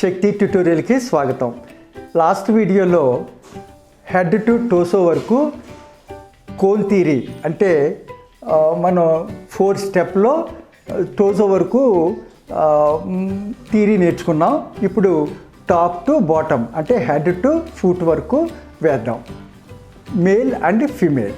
శక్తి ట్యుటోరియల్కి స్వాగతం. లాస్ట్ వీడియోలో head to టోసో వరకు కోన్ థియరీ అంటే మనం 4 స్టెప్లో టోసో వరకు థియరీ నేర్చుకున్నాం. ఇప్పుడు టాప్ టు బాటమ్ అంటే హెడ్ టు ఫుట్ వరకు వేద్దాం. Male and female.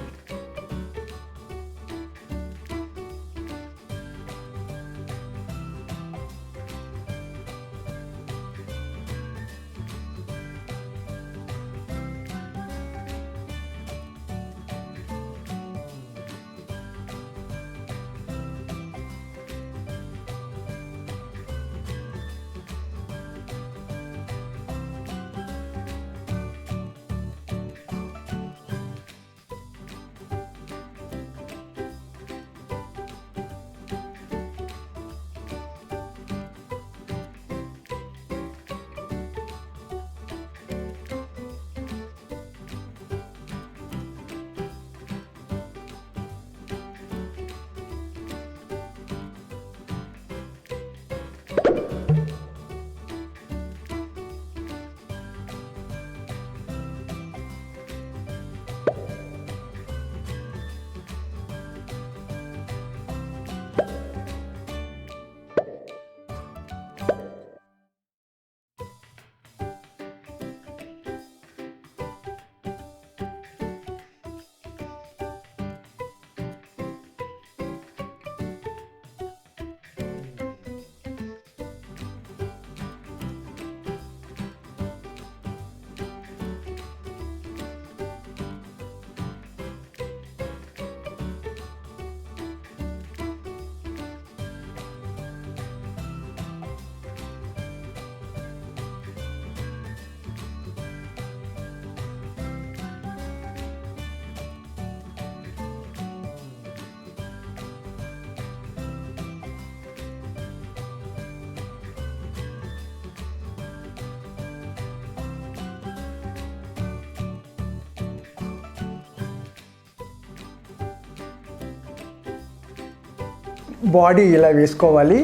బాడీ ఇలా వేసుకోవాలి.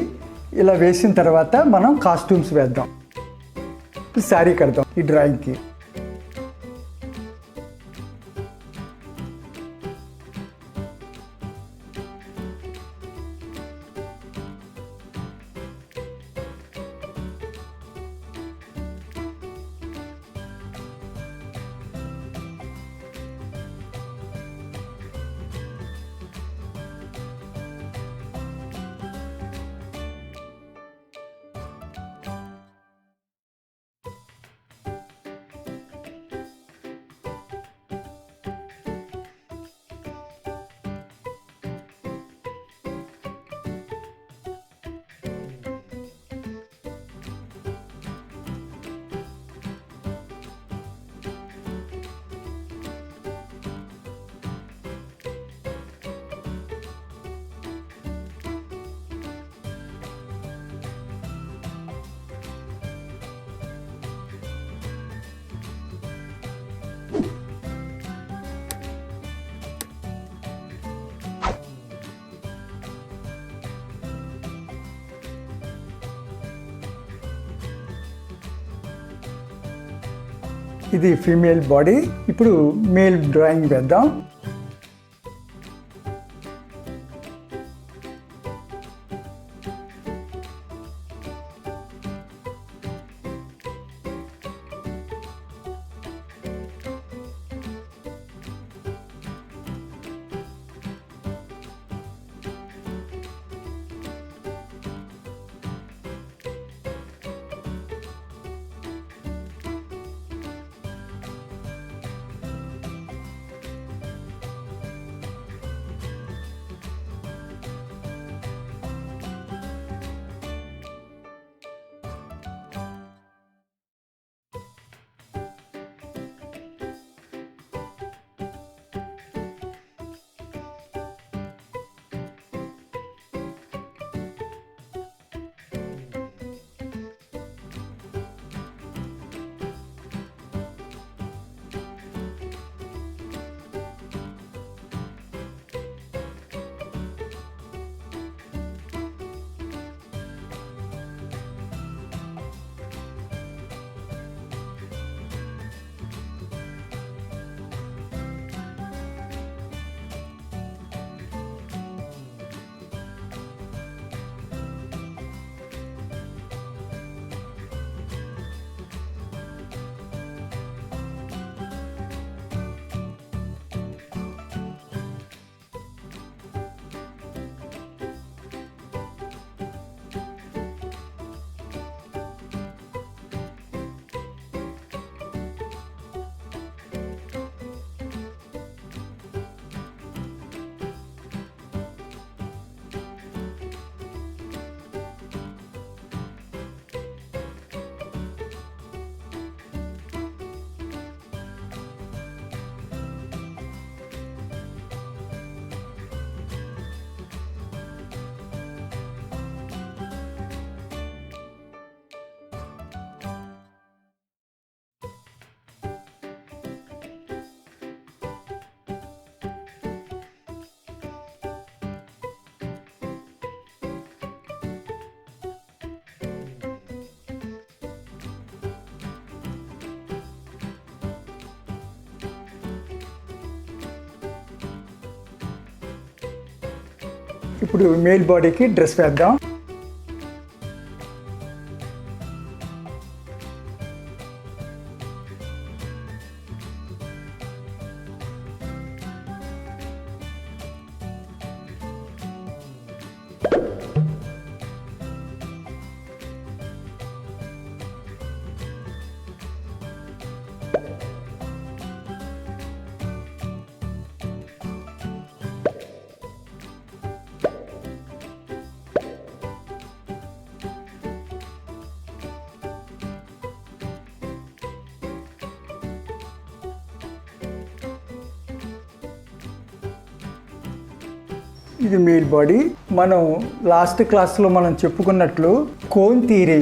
ఇలా వేసిన తర్వాత మనం కాస్ట్యూమ్స్ వేద్దాం. శారీ కడతాం ఈ డ్రాయింగ్కి. ఇది ఫీమేల్ బాడీ. ఇప్పుడు మేల్ డ్రాయింగ్ వేద్దాం. ఇప్పుడు మేల్ బాడీకి డ్రెస్ వేద్దాం. ఇది మేల్ బాడీ. మనం లాస్ట్ క్లాస్లో మనం చెప్పుకున్నట్లు కోన్ థియరీ,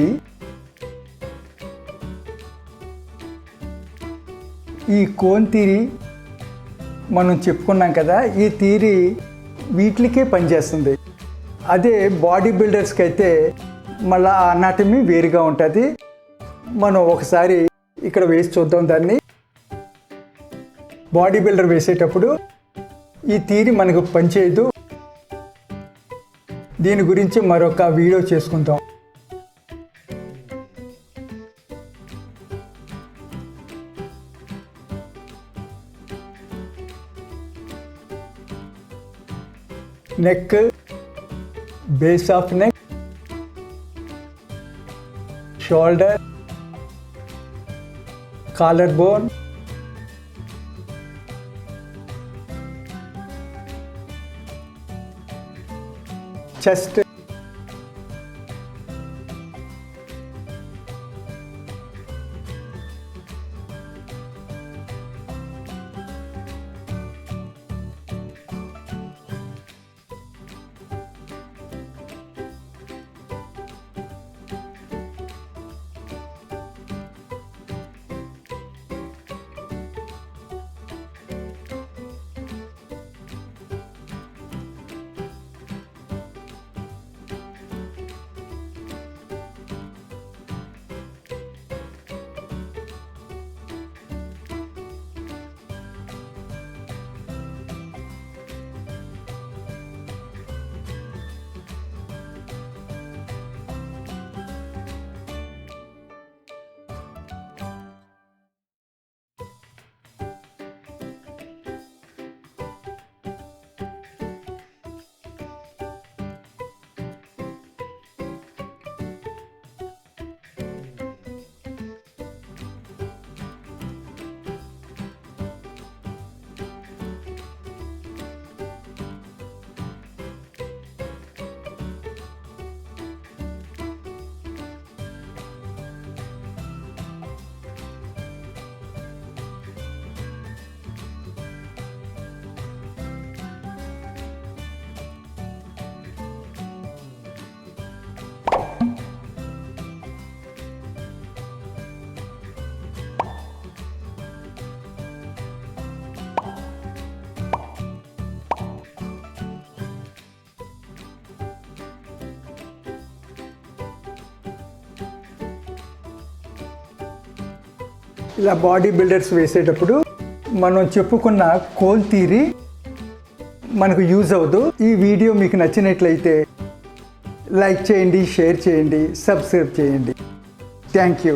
ఈ కోన్ థియరీ మనం చెప్పుకున్నాం కదా, ఈ థియరీ వీటికే పనిచేస్తుంది. అదే బాడీ బిల్డర్స్కి అయితే మళ్ళీ ఆ అనాటమీ వేరుగా ఉంటుంది. మనం ఒకసారి ఇక్కడ వేసి చూద్దాం దాన్ని. బాడీ బిల్డర్ వేసేటప్పుడు ఈ థియరీ మనకు పనిచేయదు. దీని గురించి మరొక వీడియో చేసుకుందాం. Neck, base of neck, shoulder, collar bone, chest, ఇలా బాడీ బిల్డర్స్ వేసేటప్పుడు మనం చెప్పుకున్న కోన్ థియరీ మనకు యూజ్ అవ్వదు. ఈ వీడియో మీకు నచ్చినట్లయితే లైక్ చేయండి, షేర్ చేయండి, సబ్స్క్రైబ్ చేయండి. Thank you.